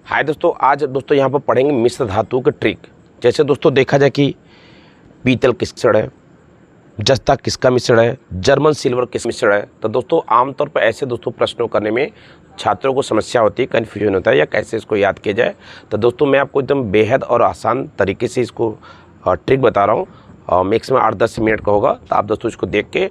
हाय दोस्तों, आज दोस्तों यहाँ पर पढ़ेंगे मिश्र धातु के ट्रिक। जैसे दोस्तों देखा जाए कि पीतल किस मिश्रण है, जस्ता किसका मिश्रण है, जर्मन सिल्वर किस मिश्रण है। तो दोस्तों आमतौर पर ऐसे दोस्तों प्रश्नों करने में छात्रों को समस्या होती है, कन्फ्यूजन होता है या कैसे इसको याद किया जाए। तो दोस्तों मैं आपको एकदम बेहद और आसान तरीके से इसको ट्रिक बता रहा हूँ। मैक्सिमम 8-10 मिनट का होगा। तो आप दोस्तों इसको देख के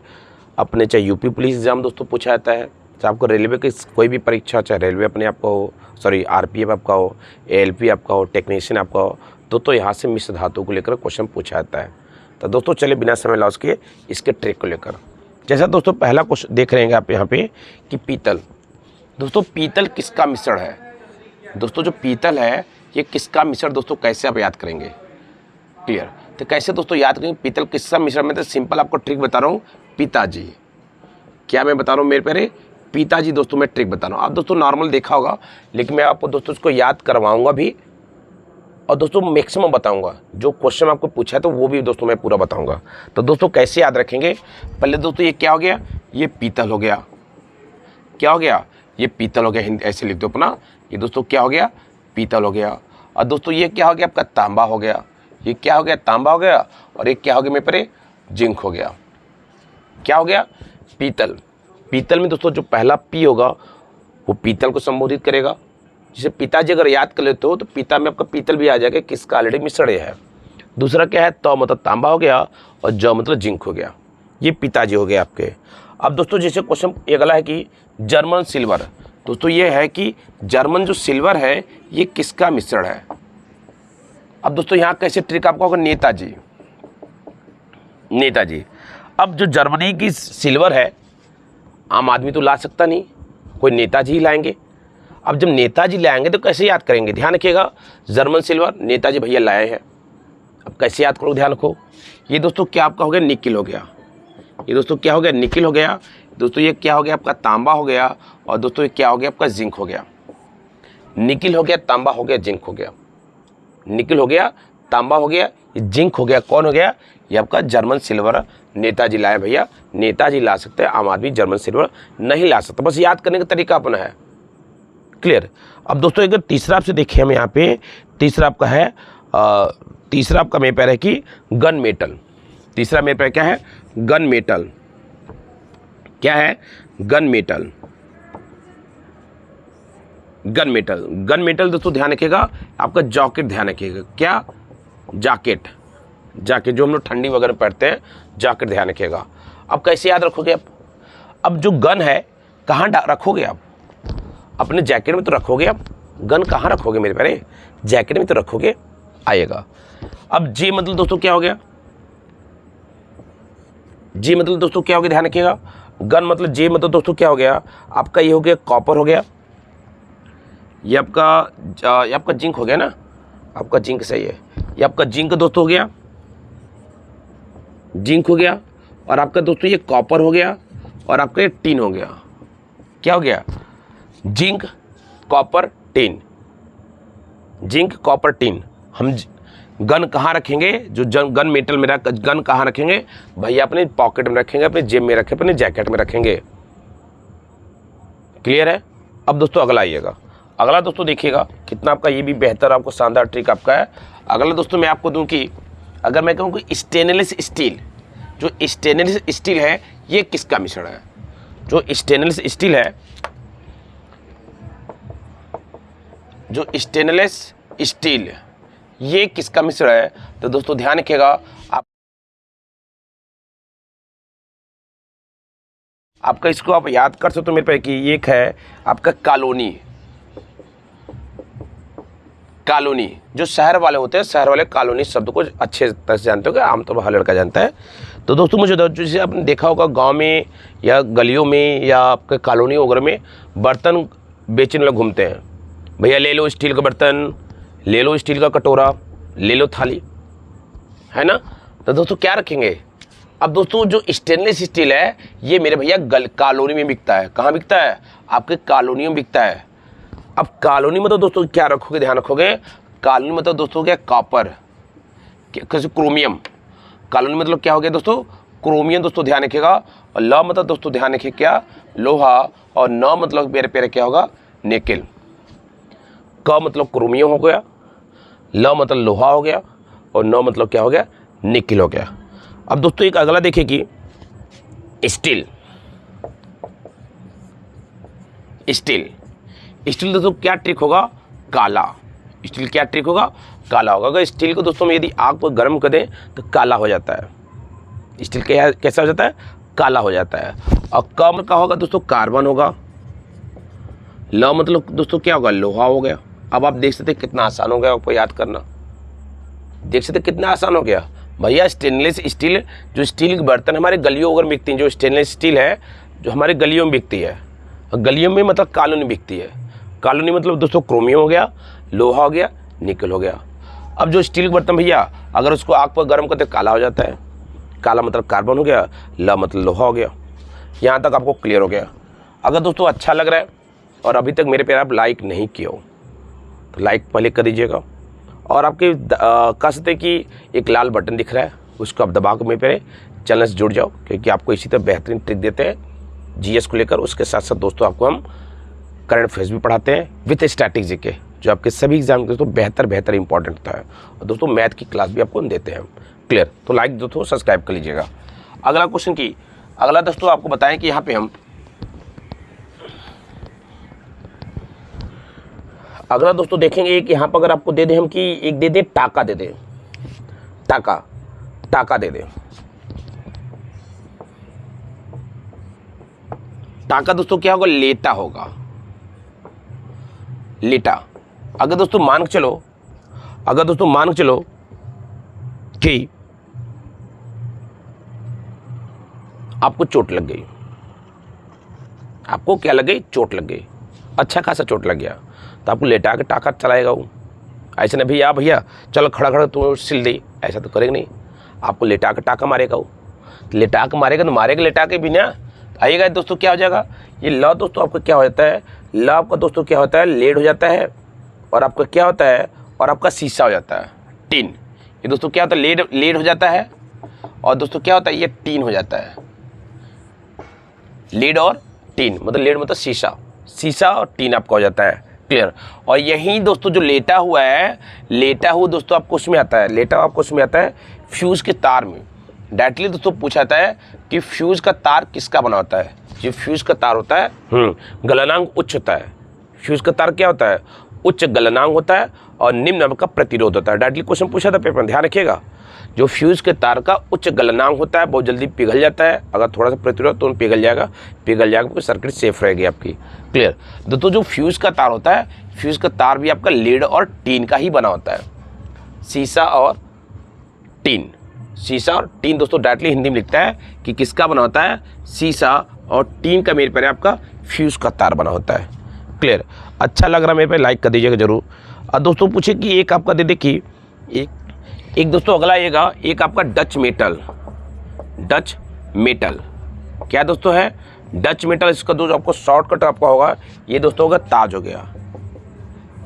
अपने, चाहे यूपी पुलिस एग्ज़ाम दोस्तों पूछा जाता है, चाहे आपको रेलवे की कोई भी परीक्षा, चाहे रेलवे अपने आपका हो, सॉरी आरपीएफ आपका हो, एएलपी आपका हो, टेक्नीशियन आपका हो, दोस्तों यहाँ से मिश्र धातु को लेकर क्वेश्चन पूछा जाता है। तो दोस्तों चलिए बिना समय लॉस किए इसके ट्रिक को लेकर, जैसा दोस्तों पहला क्वेश्चन देख रहे हैं आप यहाँ पे कि पीतल। दोस्तों पीतल किसका मिश्रण है? दोस्तों जो पीतल है ये किसका मिश्रण, दोस्तों कैसे आप याद करेंगे? क्लियर? तो कैसे दोस्तों याद करेंगे पीतल किसका मिश्रण में? तो सिंपल आपको ट्रिक बता रहा हूँ, पिताजी। क्या मैं बता रहा हूँ मेरे प्यारे? पिताजी दोस्तों मैं ट्रिक बता रहा हूँ। आप दोस्तों नॉर्मल देखा होगा, लेकिन मैं आपको दोस्तों इसको याद करवाऊंगा भी, और दोस्तों मैक्सिमम बताऊंगा। जो क्वेश्चन आपको पूछा है तो वो भी दोस्तों मैं पूरा बताऊंगा। तो दोस्तों कैसे याद रखेंगे? पहले दोस्तों ये क्या हो गया? ये पीतल हो गया। क्या हो गया? ये पीतल हो गया। हिंदी ऐसे लिख दो अपना। ये दोस्तों क्या हो गया? पीतल हो गया। और दोस्तों ये क्या हो गया? आपका तांबा हो गया। ये क्या हो गया? तांबा हो गया। और एक क्या हो गया मेरे प्यारे? जिंक हो गया। क्या हो गया? पीतल। पीतल में दोस्तों जो पहला पी होगा वो पीतल को संबोधित करेगा। जैसे पिताजी अगर याद कर लेते हो तो पिता में आपका पीतल भी आ जाएगा, किसका ऑलरेडी मिश्रण है। दूसरा क्या है? तो मतलब तांबा हो गया, और ज मतलब जिंक हो गया। ये पिताजी हो गए आपके। अब दोस्तों जैसे क्वेश्चन अगला है कि जर्मन सिल्वर। दोस्तों ये है कि जर्मन जो सिल्वर है ये किसका मिश्रण है। अब दोस्तों यहाँ कैसे ट्रिक आपको होगा? नेताजी। नेताजी। अब जो जर्मनी की सिल्वर है आम आदमी तो ला सकता नहीं, कोई नेताजी ही लाएंगे। अब जब नेताजी लाएंगे तो कैसे याद करेंगे? ध्यान रखिएगा, जर्मन सिल्वर नेताजी भैया लाए हैं। अब कैसे याद करो? ध्यान रखो। ये दोस्तों क्या आपका हो गया? निकिल हो गया। ये दोस्तों क्या हो गया? निकिल हो गया। दोस्तों ये क्या हो गया? आपका तांबा हो गया। और दोस्तों ये क्या हो गया? आपका जिंक हो गया। निकिल हो गया, तांबा हो गया, जिंक हो गया। निकिल हो गया, तांबा हो गया, जिंक हो गया। कौन हो गया? ये आपका जर्मन सिल्वर नेताजी लाए भैया। नेताजी ला सकते हैं, आम आदमी जर्मन सिल्वर नहीं ला सकता। बस याद करने का तरीका अपना है। क्लियर? अब दोस्तों एक तीसरा आपसे देखिए, हम यहाँ पे तीसरा आपका है, तीसरा आपका मेरे पैर है कि गन मेटल। तीसरा मेरे पैर क्या है? Gun metal. क्या है? Gun metal. Gun metal. Gun metal दोस्तों ध्यान रखिएगा, आपका जैकेट ध्यान रखिएगा। क्या? जैकेट। जैकेट जो हम लोग ठंडी वगैरह पहनते हैं, जैकेट ध्यान रखिएगा। अब कैसे याद रखोगे आप? अब जो गन है कहाँ रखोगे आप? अपने जैकेट में तो रखोगे आप। गन कहाँ रखोगे मेरे प्यारे? जैकेट में तो रखोगे। आएगा। अब जी मतलब दोस्तों क्या हो गया? जी मतलब दोस्तों क्या हो गया? ध्यान रखिएगा। गन मतलब जी मतलब दोस्तों क्या हो गया? आपका ये हो गया कॉपर हो गया। ये आपका जिंक हो गया ना। आपका जिंक सही है। ये आपका जिंक दोस्तों हो गया। जिंक हो गया। और आपका दोस्तों ये कॉपर हो गया। और आपका ये टीन हो गया। क्या हो गया? Zinc, copper, tin. Zinc, copper, tin. हम गन कहाँ रखेंगे? जो गन मेटल में गन कहाँ रखेंगे भैया? अपने पॉकेट में रखेंगे, अपने जेब में रखेंगे, अपने जैकेट में रखेंगे। क्लियर है? अब दोस्तों अगला आइएगा। अगला दोस्तों देखिएगा कितना आपका ये भी बेहतर, आपको शानदार ट्रिक आपका है। अगला दोस्तों मैं आपको दूं कि अगर मैं कहूँ कि स्टेनलेस स्टील, जो स्टेनलेस स्टील है ये किसका मिश्रण है? जो स्टेनलेस स्टील है, जो स्टेनलेस स्टील ये किसका मिश्रण है? तो दोस्तों ध्यान रखिएगा, आपका इसको आप याद कर सकते हो मेरे पे कि एक है आपका कॉलोनी। कॉलोनी जो शहर वाले होते हैं, शहर वाले कॉलोनी शब्द को अच्छे तरह से जानते हो कि आमतौर पर हर लड़का जानता है। तो दोस्तों मुझे जैसे आपने देखा होगा गांव में या गलियों में या आपके कॉलोनी वगैरह में बर्तन बेचने वाले घूमते हैं। भैया ले लो स्टील का बर्तन, ले लो स्टील का कटोरा, ले लो थाली, है ना। तो दोस्तों क्या रखेंगे? अब दोस्तों जो स्टेनलेस स्टील है ये मेरे भैया कॉलोनी में बिकता है। कहाँ बिकता है? आपके कॉलोनियों में बिकता है। अब कॉलोनी में तो दोस्तों क्या रखोगे? ध्यान रखोगे, कॉलोनी मतलब दोस्तों क्या? कॉपर, कैसे क्रोमियम। कॉलोनी मतलब क्या हो गया दोस्तों? क्रोमियम दोस्तों ध्यान रखिएगा। और ल मतलब दोस्तों ध्यान रखिए क्या? लोहा। और न मतलब मेरे क्या होगा? निकेल। क मतलब क्रोमियम हो गया, ल मतलब लोहा हो गया, और न मतलब क्या हो गया, निकिल हो गया। अब दोस्तों एक अगला देखिए कि स्टील। स्टील स्टील दोस्तों क्या ट्रिक होगा, काला। स्टील क्या ट्रिक होगा, काला होगा। अगर स्टील को दोस्तों यदि आग पर गर्म कर दें तो काला हो जाता है। स्टील कैसा हो जाता है, काला हो जाता है। और क का होगा दोस्तों कार्बन होगा, ल मतलब दोस्तों क्या होगा, लोहा हो गया। अब आप देख सकते कितना आसान हो गया आपको याद करना, देख सकते कितना आसान हो गया भैया। स्टेनलेस स्टील, जो स्टील के बर्तन हमारे गलियों वगैरह बिकती हैं, जो स्टेनलेस स्टील है जो हमारे गलियों में बिकती है, गलियों में मतलब कॉलोनी बिकती है। कॉलोनी मतलब दोस्तों क्रोमियम हो गया, लोहा हो गया, निकल हो गया। अब जो स्टील के बर्तन भैया अगर उसको आग पर गर्म करते काला हो जाता है, काला मतलब कार्बन हो गया, ल मतलब लोहा हो गया। यहाँ तक आपको क्लियर हो गया। अगर दोस्तों अच्छा लग रहा है और अभी तक मेरे पे आप लाइक नहीं किए हो तो लाइक पहले कर दीजिएगा, और आपके कह सकते कि एक लाल बटन दिख रहा है उसको आप दबा के मेरे पे चैनल से जुड़ जाओ, क्योंकि आपको इसी तरह बेहतरीन ट्रिक देते हैं जीएस को लेकर। उसके साथ साथ दोस्तों आपको हम करंट अफेयर्स भी पढ़ाते हैं विथ स्ट्रैटेजी के, जो आपके सभी एग्जाम के दोस्तों बेहतर इंपॉर्टेंट होता है। और दोस्तों मैथ की क्लास भी आपको देते हैं। क्लियर, तो लाइक दोस्तों सब्सक्राइब कर लीजिएगा। अगला क्वेश्चन की अगला दोस्तों आपको बताएं कि यहाँ पे हम अगला दोस्तों देखेंगे कि यहाँ पर अगर आपको दे दें हम कि एक दे दें टाका, दे दें टाका दे दें। टाका दोस्तों क्या होगा, लेटा होगा, लेटा। अगर दोस्तों मान के चलो कि आपको चोट लग गई, आपको क्या लग गई, चोट लग गई, अच्छा खासा चोट लग गया, तो आपको लेटा के टाका चलाएगा वो। ऐसे नहीं भैया चलो खड़ा तू सिल दी, ऐसा तो करेगा नहीं। आपको लेटा के टाका मारेगा वो, लेटा के मारेगा तो मारेगा लेटा के भी ना। आइएगा दोस्तों क्या हो जाएगा, ये ल दोस्तों आपका क्या हो जाता है, ल आपका दोस्तों क्या होता है, लेड हो जाता है, और आपका क्या होता है, और आपका शीशा हो जाता है, टीन। ये दोस्तों क्या होता है, लेड हो जाता है, और दोस्तों क्या होता है, ये टीन हो जाता है। लीड और टीन मतलब लेड मतलब शीशा और टीन आपका हो जाता है। क्लियर। और यही दोस्तों जो लेटा हुआ दोस्तों आपको उसमें आता है, लेटा हुआ आपको उसमें आता है फ्यूज़ के तार में। डायरेक्टली दोस्तों पूछा जाता है कि फ्यूज़ का तार किसका बना होता है। जो फ्यूज़ का तार होता है गलनांक उच्च होता है। फ्यूज़ का तार क्या होता है, उच्च गलनांक होता है और निम्न अंक का प्रतिरोध होता है। डायरेक्टली क्वेश्चन पूछा था पेपर में, ध्यान रखिएगा। जो फ्यूज़ के तार का उच्च गलनांक होता है बहुत जल्दी पिघल जाता है, अगर थोड़ा सा प्रतिरोध तो पिघल जाएगा क्योंकि सर्किट सेफ रहेगी आपकी। क्लियर। दोस्तों जो फ्यूज़ का तार होता है, फ्यूज़ का तार भी आपका लीड और टीन का ही बना होता है। शीशा और टीन दोस्तों डायरेक्टली हिंदी में लिखता है कि किसका बना होता है, शीशा और टीन का मेरे पर आपका फ्यूज़ का तार बना होता है। क्लियर। अच्छा लग रहा है मेरे पे लाइक कर दीजिएगा जरूर। और दोस्तों पूछे कि एक आपका दे दे कि एक दोस्तों अगला आएगा, एक आपका डच मेटल क्या दोस्तों है, डच मेटल। इसका दोस्तों आपको शॉर्टकट आपका होगा, ये दोस्तों होगा ताज हो गया।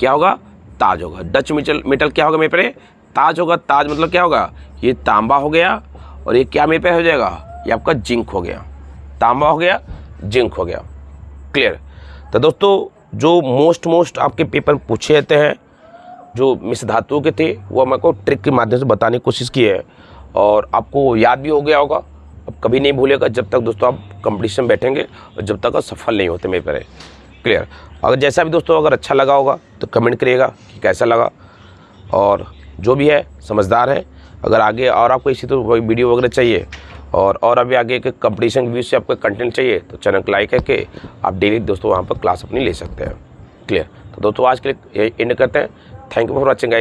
क्या होगा, ताज होगा। डच मेटल क्या होगा मेरे पे, ताज होगा। ताज मतलब क्या होगा, ये तांबा हो गया, और ये क्या मेरे पे हो जाएगा, ये आपका जिंक हो गया। तांबा हो गया, जिंक हो गया। क्लियर। तो दोस्तों जो मोस्ट आपके पेपर में पूछे जाते हैं जो मिश्र धातुओं के थे, वो मेरे को ट्रिक के माध्यम से बताने की कोशिश की है, और आपको याद भी हो गया होगा। अब कभी नहीं भूलेगा जब तक दोस्तों आप कंपटीशन बैठेंगे और जब तक आप सफल नहीं होते मेरे पर। क्लियर। अगर जैसा भी दोस्तों अगर अच्छा लगा होगा तो कमेंट करिएगा कि कैसा लगा, और जो भी है समझदार है। अगर आगे और आपको इसी तो वीडियो वगैरह चाहिए और अभी आगे के कंपटीशन के व्यू से आपको कंटेंट चाहिए तो चैनल को लाइक करके आप डेली दोस्तों वहाँ पर क्लास अपनी ले सकते हैं। क्लियर। तो दोस्तों आज के लिए एंड करते हैं। Thank you for watching guys.